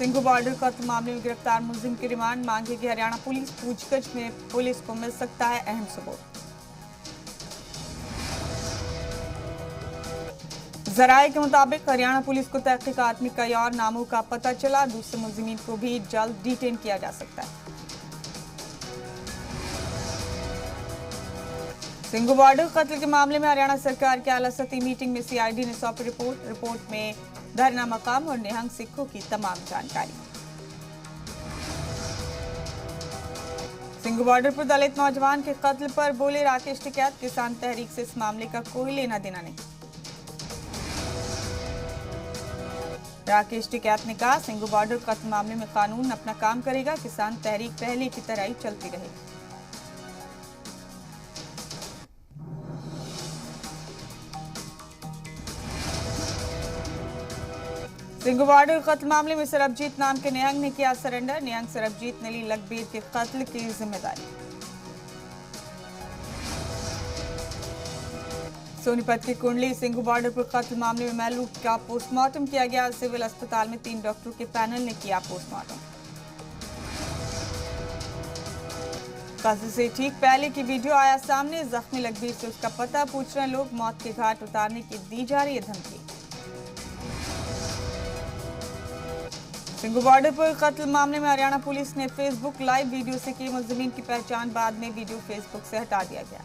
Singhu border कत्ल मामले में गिरफ्तार मुलजिम की रिमांड मांगेगी हरियाणा पुलिस। पूछताछ में पुलिस को मिल सकता है अहम सबूत। जराये के मुताबिक हरियाणा पुलिस को तहकीकात में कई और नामों का पता चला। दूसरे मुलजिमीन को भी जल्द डिटेन किया जा सकता है। सिंघू बॉर्डर कत्ल के मामले में हरियाणा सरकार की आला सतही मीटिंग में सीआईडी ने सौंपी रिपोर्ट में धरना मकाम और निहंग सिखों की तमाम जानकारी। सिंघू बॉर्डर पर दलित नौजवान के कत्ल पर बोले राकेश टिकैत, किसान तहरीक से इस मामले का कोई लेना देना नहीं। राकेश टिकैत ने कहा, सिंघू बॉर्डर कत्ल मामले में कानून अपना काम करेगा, किसान तहरीक पहले की तरह ही चलती रहेगी। सिंघू बॉर्डर कत्ल मामले में सरबजीत नाम के निहंग ने किया सरेंडर। निहंग सरबजीत ने ली लखबीर के कत्ल की जिम्मेदारी। सोनीपत की कुंडली सिंघू बॉर्डर पर कत्ल मामले में महलूक का पोस्टमार्टम किया गया। सिविल अस्पताल में 3 डॉक्टरों के पैनल ने किया पोस्टमार्टम। कत्ल से ठीक पहले की वीडियो आया सामने। जख्मी लखबीर से उसका पता पूछ रहे लोग। मौत के घाट उतारने की दी जा रही है धमकी। सिंघू बॉर्डर पर कत्ल मामले में हरियाणा पुलिस ने फेसबुक लाइव वीडियो से की मुलजिमीन की पहचान। बाद में वीडियो फेसबुक से हटा दिया गया।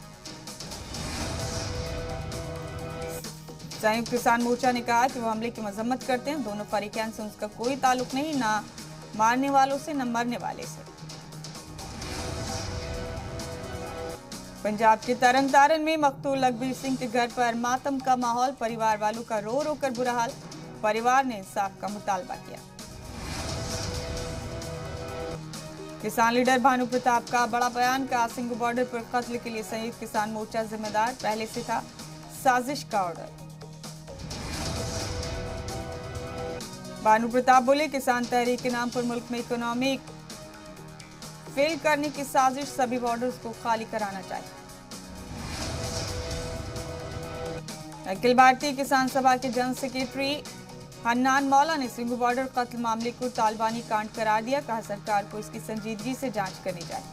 संयुक्त किसान मोर्चा ने कहा कि वो हमले की मजम्मत करते हैं। दोनों फरीकैन से उसका कोई ताल्लुक नहीं, ना मारने वालों से न मरने वाले से। पंजाब के तरन तारन में मकतूल लखबीर सिंह के घर पर मातम का माहौल। परिवार वालों का रो रो कर बुरा हाल। परिवार ने इंसाफ का मुतालबा किया। किसान लीडर भानु प्रताप का बड़ा बयान। का सिंघू बॉर्डर पर कत्ल के लिए संयुक्त किसान मोर्चा जिम्मेदार, पहले से था साजिश का ऑर्डर। भानु प्रताप बोले, किसान तहरीक के नाम पर मुल्क में इकोनॉमी फेल करने की साजिश, सभी बॉर्डर्स को खाली कराना चाहिए। अखिल भारतीय किसान सभा के जनरल सेक्रेटरी हन्नान मौला ने सिंघू बॉर्डर कत्ल मामले को तालिबानी कांड करार दिया। कहा, सरकार को इसकी संजीदगी से जांच करनी चाहिए।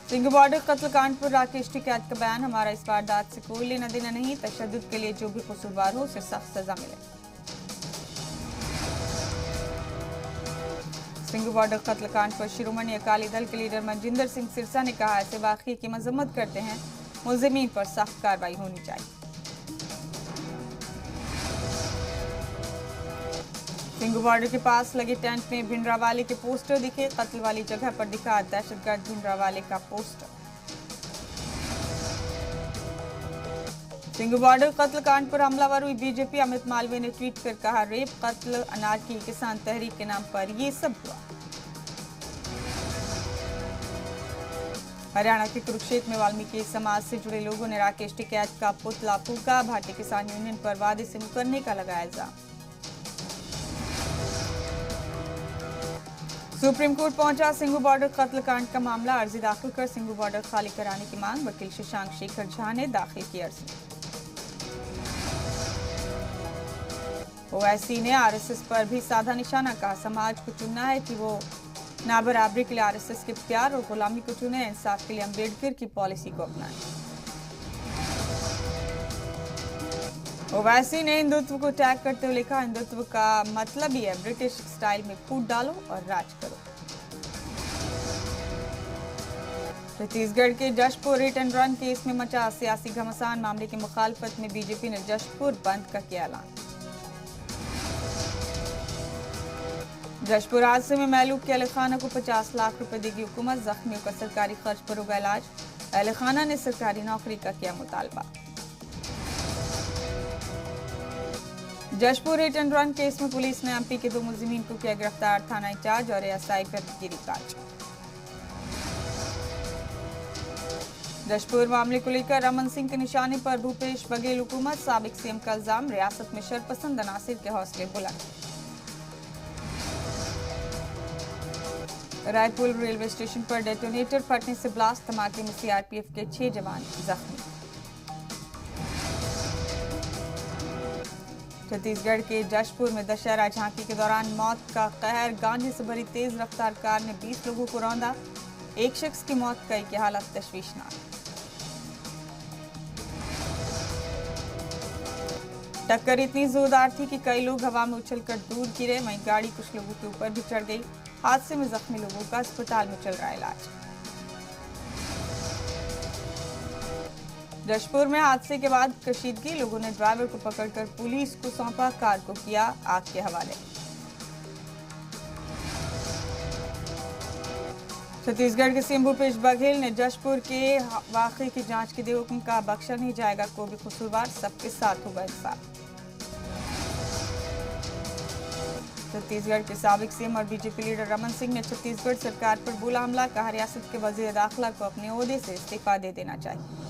सिंघू बॉर्डर कत्ल कांड पर राकेश टिकैत का बयान। हमारा इस वारदात से कोई लेना देना नहीं। तशद्दुद के लिए जो भी कसूरवार हो उसे सख्त सजा मिले। सिंघू बॉर्डर कत्ल कांड पर शिरोमणि अकाली दल के लीडर मनजिंदर सिंह सिरसा ने कहा, ऐसे वाकये की मजम्मत करते हैं। मुलजिमीन पर सख्त कार्रवाई होनी चाहिए। सिंघू बॉर्डर के पास लगे टेंट में भिंडरावाले के पोस्टर दिखे। कत्ल वाली जगह पर दिखा दहशतगर्द भिंडरावाले का पोस्टर। सिंघू बॉर्डर कत्ल कांड पर हमलावर हुई बीजेपी। अमित मालवीय ने ट्वीट कर कहा, रेप, कत्ल, अनारकी, किसान तहरीक के नाम पर ये सब हुआ। हरियाणा के कुरुक्षेत्र में वाल्मीकि समाज से जुड़े लोगों ने राकेश टिकैत का पुतला फूका। भारतीय किसान यूनियन पर वादे से मुकरने का लगाया इल्जाम। सुप्रीम कोर्ट पहुंचा सिंघू बॉर्डर कत्ल कांड का मामला। अर्जी दाखिल कर सिंघू बॉर्डर खाली कराने की मांग। वकील शशांक शेखर झा ने दाखिल की अर्जी। ओवैसी ने आरएसएस पर भी साधा निशाना। कहा, समाज को चुनना है कि वो ना बराबरी के लिए आरएसएस के प्यार और गुलामी को चुने, इंसाफ के लिए अम्बेडकर की पॉलिसी को अपनाएं। ओवैसी ने हिंदुत्व को टैग करते हुए लिखा, हिंदुत्व का मतलब ही है ब्रिटिश स्टाइल में फूट डालो और राज करो। छत्तीसगढ़ के Jashpur hit and run case में मचा सियासी घमासान। मामले की मुखालफत में बीजेपी ने जशपुर बंद का किया ऐलान। जशपुर हादसे में महलूक के अली खाना को 50 लाख रुपए देगी हुकूमत। जख्मियों का सरकारी खर्च पर होगा इलाज। अली खाना ने सरकारी नौकरी का किया मुतालबा। Jashpur hit and run case में पुलिस ने एमपी के 2 मुलजिमीन को किया गिरफ्तार। थाना इंचार्ज और एएसआई पर गिरफ्तार। जशपुर मामले को लेकर रमन सिंह के निशाने पर भूपेश बघेल हुकूमत। साबिक सीएम का इल्जाम, रियासत में शरपसंद अनासिर के हौसले बुलंद। रायपुर रेलवे स्टेशन पर डेटोनेटर फटने से ब्लास्ट। धमाके में सीआरपीएफ के 6 जवान जख्मी। छत्तीसगढ़ के जशपुर में दशहरा झांकी के दौरान मौत का कहर, गांजे से भरी तेज रफ्तार कार ने 20 लोगों को रौंदा। एक शख्स की मौत, कई की हालत तशवीशनाक। टक्कर इतनी जोरदार थी कि कई लोग हवा में उछलकर दूर गिरे, वहीं गाड़ी कुछ लोगों के ऊपर भी चढ़ गई। हादसे में जख्मी लोगों का अस्पताल में चल रहा है इलाज। जशपुर में हादसे के बाद कशीदगी, लोगों ने ड्राइवर को पकड़कर पुलिस को सौंपा, कार को किया आग के हवाले। छत्तीसगढ़ के सीएम भूपेश बघेल ने जशपुर के वाकये की जांच के दिए हुक्म, का बख्शा नहीं जाएगा कोई भी कसूरवार, सबके साथ होगा इंसाफ। छत्तीसगढ़ के साबिक सीएम और बीजेपी लीडर रमन सिंह ने छत्तीसगढ़ सरकार पर बोला हमला, कहा रियासत के वजीर दाखिला को अपने ओहदे से इस्तीफा दे देना चाहिए।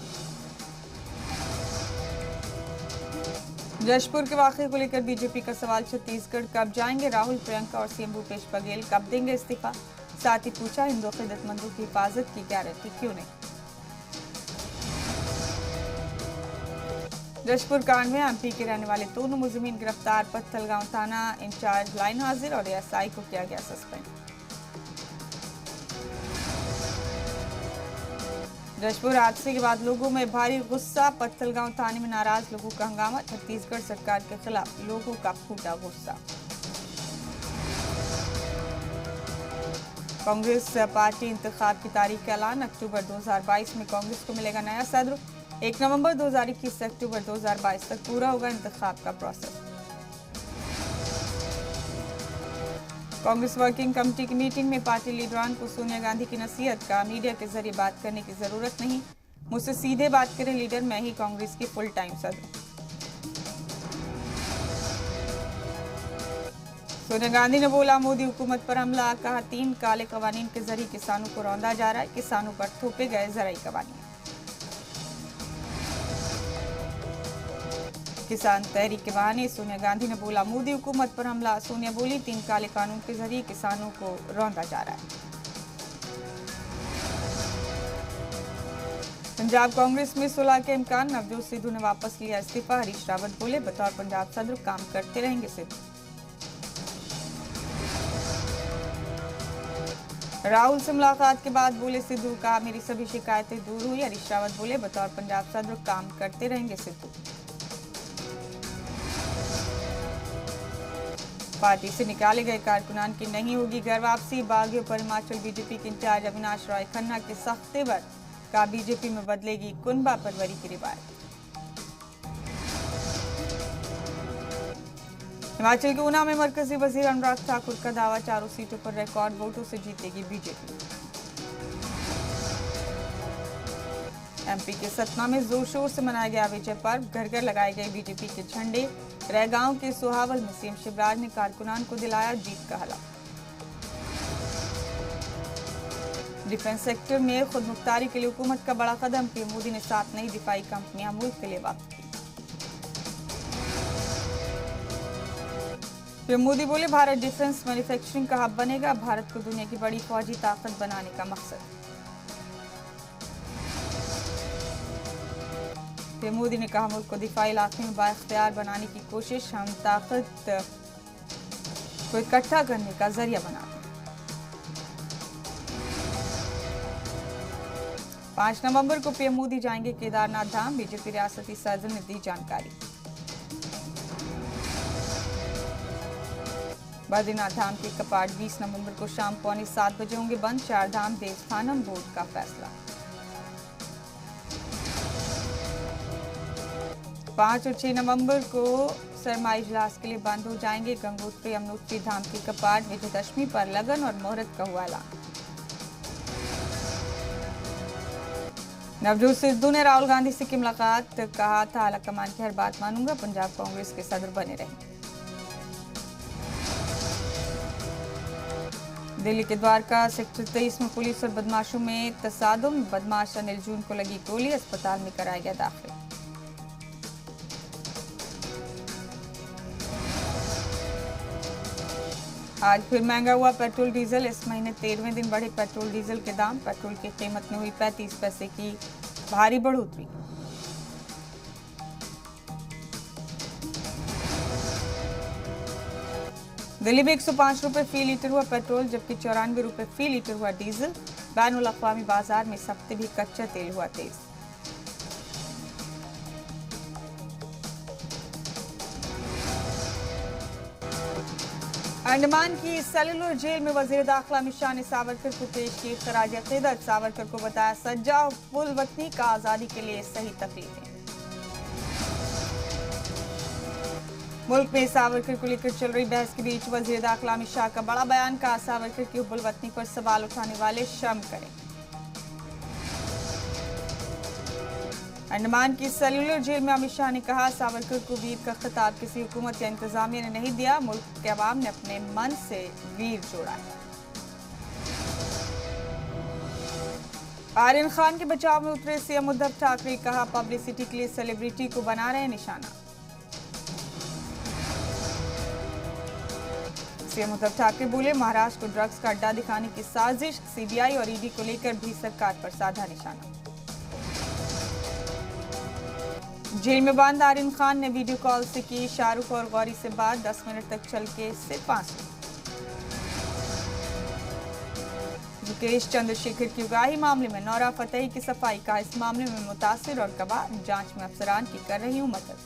जशपुर के वाकये को लेकर बीजेपी का सवाल, छत्तीसगढ़ कब जाएंगे राहुल, प्रियंका और सीएम भूपेश बघेल कब देंगे इस्तीफा। साथ ही पूछा हिंदू खिदमतमंदों की हिफाजत की गारंटी क्यों नहीं। जशपुर कांड में एमपी के रहने वाले दोनों मुजरिमीन गिरफ्तार, पत्थलगांव थाना इंचार्ज लाइन हाजिर और एएसआई को किया गया सस्पेंड। जशपुर हादसे के बाद लोगों में भारी गुस्सा, पत्थलगांव थाने में नाराज लोगों का हंगामा, छत्तीसगढ़ सरकार के खिलाफ लोगों का फूटा गुस्सा। कांग्रेस पार्टी इंतखाब की तारीख का ऐलान, अक्टूबर 2022 में कांग्रेस को मिलेगा नया सदर। 1 नवंबर 2021 से अक्टूबर 2022 तक पूरा होगा इंतखाब का प्रोसेस। कांग्रेस वर्किंग कमेटी की मीटिंग में पार्टी लीडरान को सोनिया गांधी की नसीहत, का मीडिया के जरिए बात करने की जरूरत नहीं, मुझसे सीधे बात करें लीडर, मैं ही कांग्रेस की फुल टाइम सदर। सोनिया गांधी ने बोला मोदी हुकूमत पर हमला, कहा 3 काले कवानीन के जरिए किसानों को रौंदा जा रहा है, किसानों पर थोपे गए जराई कवानीन। किसान तहरीक के बहाने सोनिया गांधी ने बोला मोदी हुकूमत पर हमला, सोनिया बोली 3 काले कानून के जरिए किसानों को रौंदा जा रहा है। पंजाब कांग्रेस में सुलह के इम्कान, नवजोत सिद्धू ने वापस लिया इस्तीफा, हरीश रावत बोले बतौर पंजाब सदर काम करते रहेंगे सिद्धू। राहुल से मुलाकात के बाद बोले सिद्धू, कहा मेरी सभी शिकायतें दूर हुई, हरीश रावत बोले बतौर पंजाब सदर काम करते रहेंगे सिद्धू। पार्टी से निकाले गए कारकुनान की नहीं होगी घर वापसी, बागियों पर हिमाचल बीजेपी के इंचार्ज अविनाश राय खन्ना के सख्त तेवर, का बीजेपी में बदलेगी कुनबा परवरी की रिवायत। हिमाचल के ऊना में मरकजी वजीर अनुराग ठाकुर का दावा, 4 सीटों पर रिकॉर्ड वोटों से जीतेगी बीजेपी। एमपी के सतना में जोर शोर से मनाया गया विजय पर्व, घर घर लगाए गए बीजेपी के झंडे। रैगांव के सोहावल में सीएम शिवराज ने कारकुनान को दिलाया जीत का हला। डिफेंस सेक्टर में खुद मुख्तारी के लिए हुकूमत का बड़ा कदम, पीएम मोदी ने 7 नई दिफाई कंपनियां मुल्क के लिए वक्त की। पीएम मोदी बोले भारत डिफेंस मैन्युफैक्चरिंग का हब बनेगा, भारत को दुनिया की बड़ी फौजी ताकत बनाने का मकसद। पीएम मोदी ने कहा मुल्क को दिफाई इलाके में बाइख्तियार बनाने की कोशिश, हम ताकत को इकट्ठा करने का जरिया बनाते हैं। 5 नवंबर को पीएम मोदी जाएंगे केदारनाथ धाम, बीजेपी रियासती सदर ने दी जानकारी। बद्रीनाथ धाम के कपाट 20 नवंबर को शाम 6:45 बजे होंगे बंद, 4 धाम देवस्थानम बोर्ड का फैसला। 5 और 6 नवंबर को सरमाई इजलास के लिए बंद हो जाएंगे गंगोत्री यमुनोत्री धाम के कपाट, विजयदशमी पर लगन और मुहूर्त का हुआ ऐलान। नवजोत सिद्धू ने राहुल गांधी से की मुलाकात, कहा था आलाकमान की हर बात मानूंगा, पंजाब कांग्रेस के सदर बने रहेंगे। दिल्ली के द्वारका सेक्टर 23 में पुलिस और बदमाशों में तसादुम, बदमाश अनिल जून को लगी गोली, अस्पताल में कराया गया दाखिल। आज फिर महंगा हुआ पेट्रोल डीजल, इस महीने 13वें दिन बढ़े पेट्रोल डीजल के दाम, पेट्रोल की कीमत में हुई 35 पैसे की भारी बढ़ोतरी। दिल्ली में 105 रुपए फी लीटर हुआ पेट्रोल, जबकि 94 रुपए फी लीटर हुआ डीजल। बैनुल अक़वामी बाजार में इस हफ्ते भी कच्चा तेल हुआ तेज। अंडमान की सेलुलर जेल में वजीर दाखिला अमित शाह ने सावरकर को पेश की खराज अक़ीदत। सावरकर को बताया सज्जा पुल वतनी का आज़ादी के लिए सही तकलीफ है। मुल्क में सावरकर को लेकर चल रही बहस के बीच वजीर दाखिला अमित शाह का बड़ा बयान। कहा सावरकर की हुब्बुल वतनी पर सवाल उठाने वाले शर्म करें। अंडमान की सेलुलर जेल में अमित शाह ने कहा सावरकर को वीर का खिताब किसी हुकूमत या इंतजामिया ने नहीं दिया, मुल्क के अवाम ने अपने मन से वीर जोड़ा है। आर्यन खान के बचाव में उतरे सीएम उद्धव ठाकरे। कहा पब्लिसिटी के लिए सेलिब्रिटी को बना रहे निशाना। सीएम उद्धव ठाकरे बोले महाराष्ट्र को ड्रग्स का अड्डा दिखाने की साजिश, सीबीआई और ईडी को लेकर भी सरकार पर साधा निशाना। जेल में बंद आर्यन खान ने वीडियो कॉल से की शाहरुख और गौरी से बात, 10 मिनट तक चल के सिर्फ आंसू। मुकेश चंद्रशेखर की उगाही मामले में नौरा फतेही की सफाई। का इस मामले में मुतासिर और गवाह जांच में अफसरान की कर रही हूं मदद।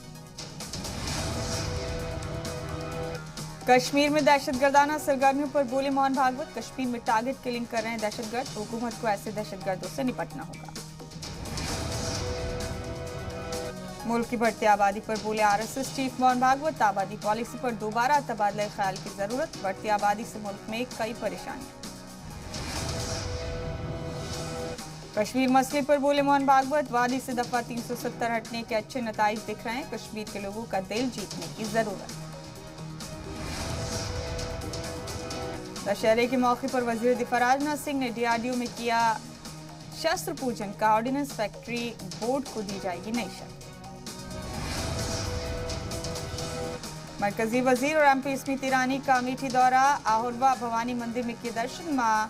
कश्मीर में दहशतगर्दाना सरगर्मियों पर बोले मोहन भागवत। कश्मीर में टारगेट किलिंग कर रहे हैं दहशतगर्द, हुकूमत को ऐसे दहशतगर्दों से निपटना होगा। मुल्क की बढ़ती आबादी पर बोले आरएसएस चीफ मोहन भागवत। आबादी पॉलिसी पर दोबारा तबादला ख्याल की जरूरत, बढ़ती आबादी से मुल्क में कई परेशानियां। कश्मीर मसले पर बोले मोहन भागवत। वादी से दफा 370 हटने के अच्छे नताइज दिख रहे हैं, कश्मीर के लोगों का दिल जीतने की जरूरत। दशहरे के मौके पर वजीर दिफा राजनाथ सिंह ने डीआरडीओ में किया शस्त्र पूजन। का ऑर्डिनेंस फैक्ट्री बोर्ड को दी जाएगी नई शर्त। मरकजी वजीर और एमपी स्मृति ईरानी का अमेठी दौरा। आहुरवा भवानी मंदिर में किए दर्शन, मां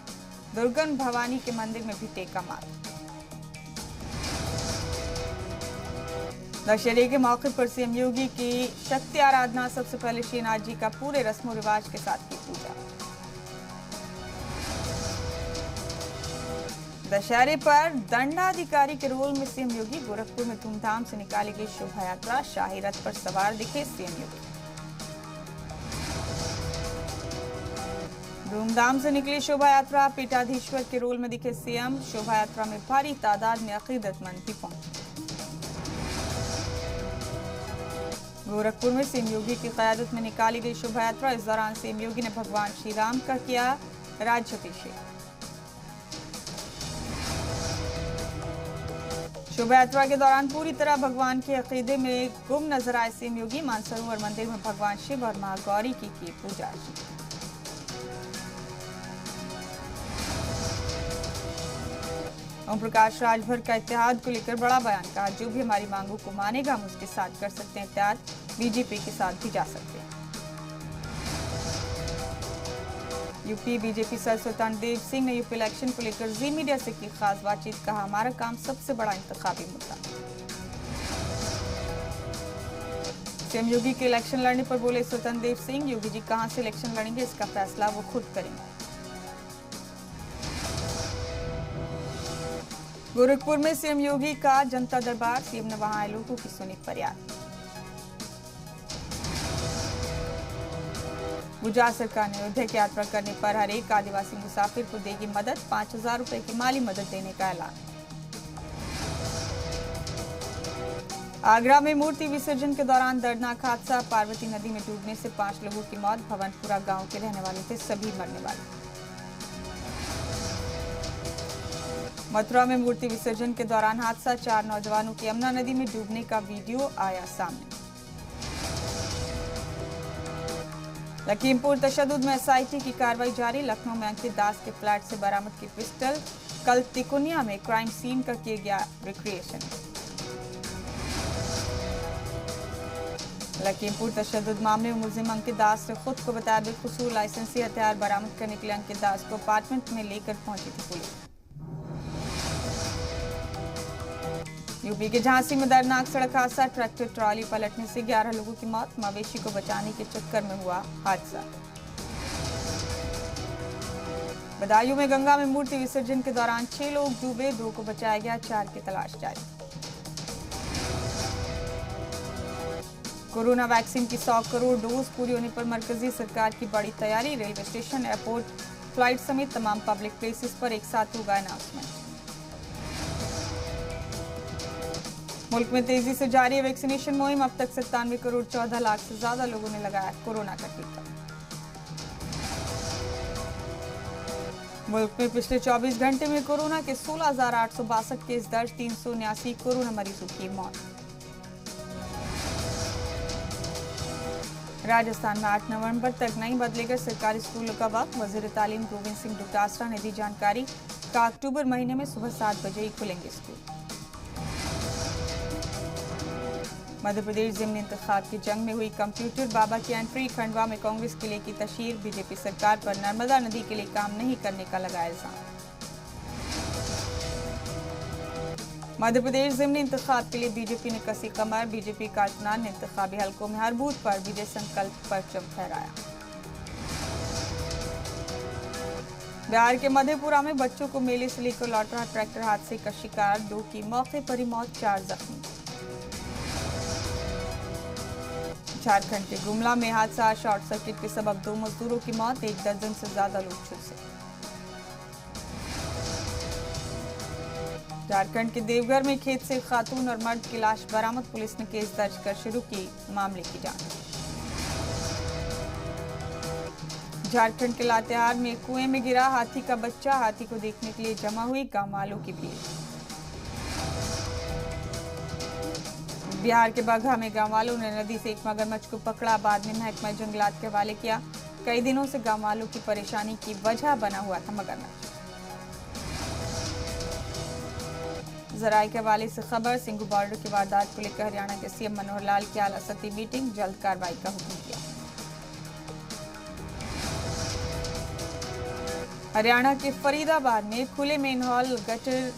दुर्गन भवानी के मंदिर में भी टेका मार। दशहरे के मौके पर सीएम योगी की शक्ति आराधना। सबसे पहले श्रीनाथ जी का पूरे रस्मों रिवाज के साथ की पूजा। दशहरे पर दंडाधिकारी के रोल में सीएम योगी। गोरखपुर में धूमधाम से निकाली गई शोभा यात्रा, शाही रथ पर सवार दिखे सीएम योगी। धूमधाम से निकली शोभा यात्रा, पीठाधीश्वर के रोल में दिखे सीएम। शोभा यात्रा में भारी तादाद में अकीदतमंद भी पहुंचे। गोरखपुर में सीएम योगी की क़यादत में निकाली गई शोभा यात्रा। इस दौरान सीएम योगी ने भगवान श्री राम का किया राज्याभिषेक। शोभा यात्रा के दौरान पूरी तरह भगवान के अकीदे में गुम नजर आए सीएम योगी। मानसरोवर मंदिर में भगवान शिव और मां गौरी की पूजा। ओम प्रकाश राजभर का इत्तेहाद को लेकर बड़ा बयान। कहा जो भी हमारी मांगों को मानेगा हम उसके साथ कर सकते हैं इत्तेहाद, बीजेपी के साथ भी जा सकते हैं। यूपी बीजेपी सर सुल्तान देव सिंह ने यूपी इलेक्शन को लेकर जी मीडिया से की खास बातचीत। कहा हमारा काम सबसे बड़ा इंतखाबी मुद्दा। सीएम योगी के इलेक्शन लड़ने पर बोले सुल्तान देव सिंह, योगी जी कहां से इलेक्शन लड़ेंगे इसका फैसला वो खुद करेंगे। गोरखपुर में सीएम योगी का जनता दरबार। सीएम ने वहां आए लोगों की सुनी फरियाद। गुजरात सरकार ने अयोध्या की यात्रा करने पर हर एक आदिवासी मुसाफिर को देगी मदद। 5,000 रुपए की माली मदद देने का ऐलान। आगरा में मूर्ति विसर्जन के दौरान दर्दनाक हादसा। पार्वती नदी में डूबने से 5 लोगों की मौत। भवनपुरा गांव के रहने वाले थे सभी मरने वाले। मथुरा में मूर्ति विसर्जन के दौरान हादसा। 4 नौजवानों की यमुना नदी में डूबने का वीडियो आया सामने। लखीमपुर तशद्दुद में एसआईटी की कार्रवाई जारी। लखनऊ में अंकित दास के फ्लैट से बरामद की पिस्टल। कल तिकोनिया में क्राइम सीन का किया गया रिक्रिएशन। लखीमपुर तशद्दुद मामले में मुलजिम अंकित दास ने खुद को बताया बेकसूर। लाइसेंसी हथियार बरामद करने के लिए अंकित दास को अपार्टमेंट में लेकर पहुंची थी पुलिस। यूपी के झांसी में दर्दनाक सड़क हादसा। ट्रैक्टर ट्रॉली पलटने से 11 लोगों की मौत। मवेशी को बचाने के चक्कर में हुआ हादसा। बदायूं में गंगा में मूर्ति विसर्जन के दौरान 6 लोग डूबे, 2 को बचाया गया, 4 की तलाश जारी। कोरोना वैक्सीन की 100 करोड़ डोज पूरी होने पर मरकजी सरकार की बड़ी तैयारी। रेलवे स्टेशन, एयरपोर्ट, फ्लाइट समेत तमाम पब्लिक प्लेसेस पर एक साथ होगा अनाउंसमेंट। मुल्क में तेजी से जारी है वैक्सीनेशन मुहिम। अब तक 97 करोड़ 14 लाख से ज्यादा लोगों ने लगाया कोरोना का टीका। मुल्क में पिछले 24 घंटे में कोरोना के 16,862 केस दर्ज, 379 कोरोना मरीजों की मौत। राजस्थान में 8 नवंबर तक नहीं बदलेगा सरकारी स्कूलों का वक्त। वजीर तालीम गोविंद सिंह डोटासरा ने दी जानकारी का अक्टूबर महीने में सुबह 7 बजे ही खुलेंगे स्कूल। मध्य प्रदेश ज़िमनी इंतखाब की जंग में हुई कंप्यूटर बाबा की एंट्री। खंडवा में कांग्रेस किले की तशहीर। बीजेपी सरकार पर नर्मदा नदी के लिए काम नहीं करने का लगाया इल्जाम। मध्य प्रदेश ज़िमनी इंतखाब के लिए बीजेपी ने कसी कमर। बीजेपी कारकुनान ने इंतखाबी हलकों में हर बूथ पर विजय संकल्प परचम फहराया। बिहार के मधेपुरा में बच्चों को मेले से लेकर लौट रहा ट्रैक्टर हादसे का शिकार, 2 की मौके पर ही मौत, 4 जख्मी। झारखंड के गुमला में हादसा, शॉर्ट सर्किट के सबब 2 मजदूरों की मौत, 1 दर्जन से ज्यादा लोग झुलसे। झारखंड के देवघर में खेत से खातून और मर्द की लाश बरामद। पुलिस ने केस दर्ज कर शुरू की मामले की जांच। झारखंड के लातेहार में कुएं में गिरा हाथी का बच्चा। हाथी को देखने के लिए जमा हुई गांव वालों की भीड़। बिहार के बगहा में गांव वालों ने नदी से एक मगरमच्छ को पकड़ा, बाद में महकमा जंगलात के हवाले किया। कई दिनों से गांव वालों की परेशानी की वजह बना हुआ था मगरमच्छ। जराये के हवाले से खबर, सिंघू बॉर्डर की वारदात को लेकर हरियाणा के सीएम मनोहर लाल की आला सतही मीटिंग, जल्द कार्रवाई का हुक्म दिया। हरियाणा के फरीदाबाद में खुले मेन हॉल गटर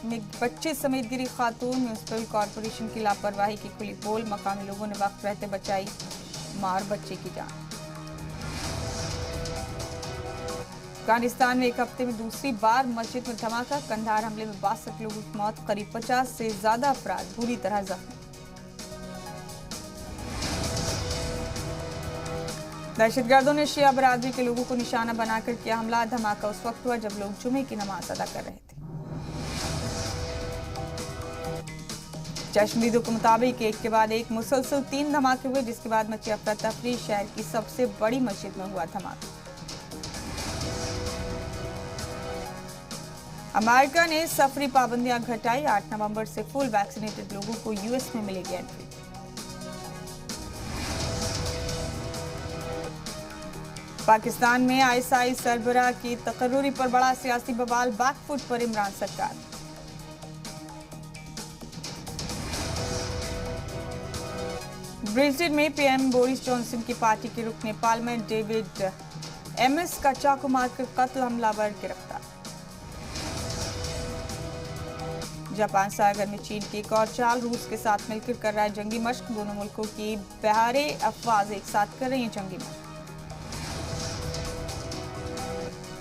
में बच्चे समेत गिरी खातून। म्यूनिसिपल कॉर्पोरेशन की लापरवाही की खुली पोल। मकामी लोगों ने वक्त रहते बचाई मार बच्चे की जान। अफगानिस्तान में एक हफ्ते में दूसरी बार मस्जिद में धमाका। कंधार हमले में 62 लोगों की मौत, करीब 50 से ज्यादा अफराद बुरी तरह जख्मी। दहशतगर्दों ने शिया बरादरी के लोगों को निशाना बनाकर किया हमला। धमाका उस वक्त हुआ जब लोग जुमे की नमाज अदा कर रहे थे। चश्मदीदों के मुताबिक एक के बाद एक मुसलसल 3 धमाके हुए, जिसके बाद मची अफरा तफरी। शहर की सबसे बड़ी मस्जिद में हुआ धमाका। अमेरिका ने सफरी पाबंदियां घटाई। 8 नवंबर से फुल वैक्सीनेटेड लोगों को यूएस में मिलेगी एंट्री। पाकिस्तान में आईएसआई सरबराह की तकर्रुरी पर बड़ा सियासी बवाल। बैकफुट पर इमरान सरकार। ब्रिस्बेन में पीएम बोरिस जॉनसन की पार्टी के रुकने पार्लियामेंट डेविड एमएस का चाकू मारकर कत्ल, हमलावर गिरफ्तार। जापान सागर में चीन की एक और चाल, रूस के साथ मिलकर कर रहा है जंगी मशक। दोनों मुल्कों की बहारे अफवाज एक साथ कर रही हैं जंगी मशक।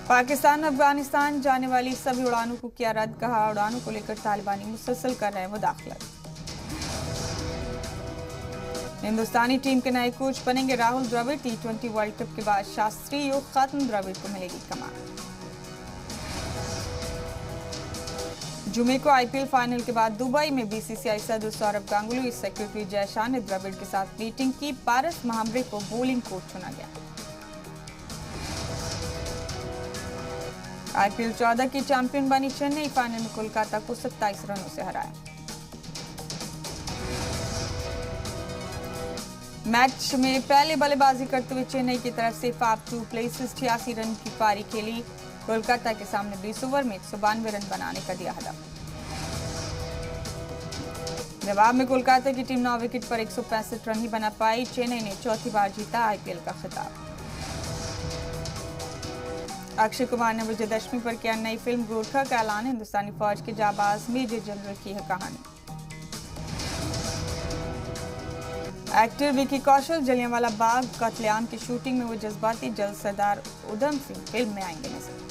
पाकिस्तान अफगानिस्तान जाने वाली सभी उड़ानों को किया रद्द, कहा उड़ानों को लेकर तालिबानी मुसलसल कर रहे हैं मुदाखलत। हिंदुस्तानी टीम के नए कोच बनेंगे Rahul Dravid. T20 world cup के बाद शास्त्रीय योग खत्म, द्रविड़ को मिलेगी कमान। जुमे को आईपीएल फाइनल के बाद दुबई में बीसीसीआई सदस्य सौरभ गांगुली, सेक्रेटरी जय शाह ने द्रविड़ के साथ मीटिंग की। पारस महामरे को बोलिंग कोच चुना गया। आईपीएल 14 की चैंपियन बनी चेन्नई, फाइनल में कोलकाता को 27 रनों से हराया। मैच में पहले बल्लेबाजी करते हुए चेन्नई की तरफ से 5-2 प्लेसेस 86 रन की पारी खेली। कोलकाता के सामने 20 ओवर में 192 रन बनाने का दिया हदफ। जवाब में कोलकाता की टीम 9 विकेट पर 165 रन ही बना पाई। चेन्नई ने चौथी बार जीता आईपीएल का खिताब। अक्षय कुमार ने विजयदशमी पर किया नई फिल्म गोरखा का ऐलान। हिंदुस्तानी फौज के जाबाज मेजर जनरल की है कहानी। एक्टर विकी कौशल जलियांवाला बाग कत्लेआम की शूटिंग में वो जज्बाती जल्द सरदार उधम सिंह फिल्म में आएंगे नजर।